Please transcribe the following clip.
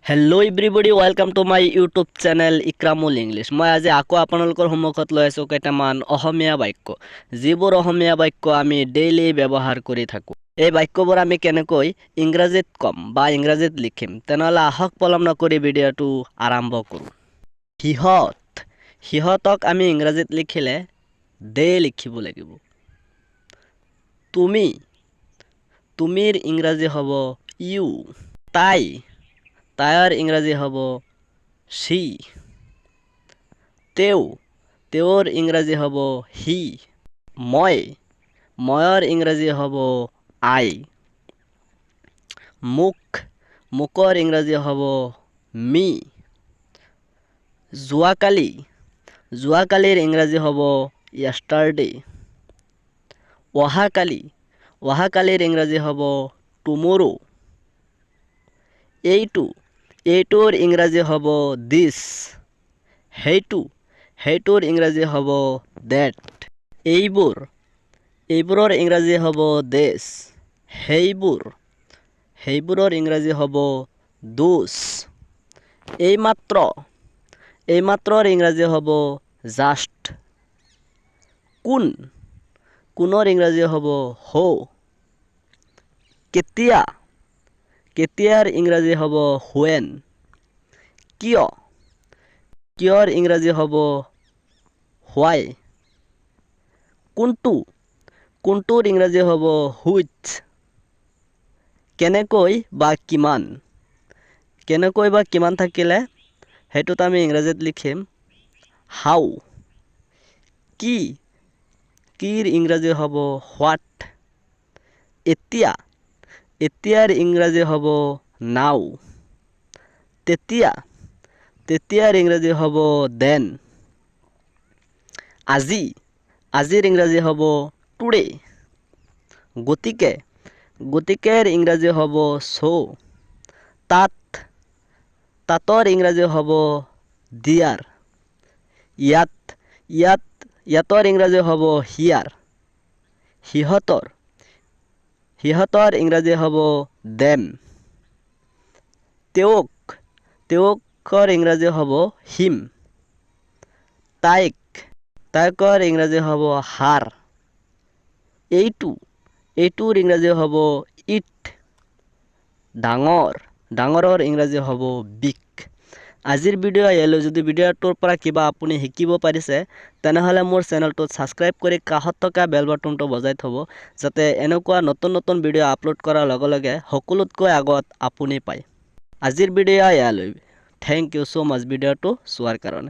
Hello everybody welcome to my YouTube channel Ikramul English. मैं आज आको आपनलोকৰ সন্মুখত লৈ আছো কেইটামান অসমীয়া বাক্য যিবোৰ অসমীয়া বাক্য আমি ডেইলি ব্যৱহাৰ কৰি থাকো। এই বাক্যবোৰ আমি কেনেকৈ ইংৰাজীত কম বা ইংৰাজীত লিখিম তেনেহলে আহক পলম নকৰি ভিডিঅটো আৰম্ভ কৰো। সিহঁতক আমি ইংৰাজীত লিখিলে দে লিখিব লাগিব। তুমিৰ ইংৰাজী হ'ব ইউ। তাইৰ ইংৰাজী হ'ব সি। তেওঁৰ ইংৰাজী হ'ব হি। ময়ৰ ইংৰাজী হ'ব আই। মুকৰ ইংৰাজী হ'ব মি। যোৱাকালিৰ ইংৰাজী হ'ব yesterday। অহাকালিৰ ইংৰাজী হ'ব tomorrow। এইটোৰ ইংৰাজী হ'ব this। সেইটোৰ ইংৰাজী হ'ব that। এইবোৰৰ ইংৰাজী হ'ব this। সেইবোৰৰ ইংৰাজী হ'ব those। এইমাত্ৰৰ ইংৰাজী হ'ব just। কোনৰ ইংৰাজী হ'ব how। কেতিয়াৰ ইংৰাজী হ'ব when। কিয়ৰ ইংৰাজী হ'ব why। কোনটোৰ ইংৰাজী হ'ব which। কেনেকৈ বা কিমান থাকিলে সেইটোত আমি ইংৰাজীত লিখিম how। কিৰ ইংৰাজী হ'ব what। এতিয়াৰ ইংৰাজী হ'ব now। তেতিয়াৰ ইংৰাজী হ'ব then। আজিৰ ইংৰাজী হ'ব today। গতিকেৰ ইংৰাজী হ'ব so। তাতৰ ইংৰাজী হ'ব there। ইয়াতৰ ইংৰাজী হ'ব here। সিহঁতৰ ইংৰাজী হ'ব them। তেওঁকৰ ইংৰাজী হ'ব him। তাইকৰ ইংৰাজী হ'ব her। এইটোৰ ইংৰাজী হ'ব it। ডাঙৰৰ ইংৰাজী হ'ব big। আজিৰ ভিডিঅ' ইয়ালৈ। যদি ভিডিঅ'টোৰ পৰা কিবা আপুনি শিকিব পাৰিছে তেনেহলে মোৰ চেনেলটোত ছাবস্ক্ৰাইব কৰি কাষত থকা বেল বাটনটো বজাই থব যাতে এনেকুৱা নতুন ভিডিঅ' আপলোড কৰাৰ লগে লগে সকলোতকৈ আগত আপুনি পায়। আজিৰ ভিডিঅ' ইয়ালৈ। থ্যাংক ইউ সো মাচ ভিডিঅ'টো চোৱাৰ কাৰণে।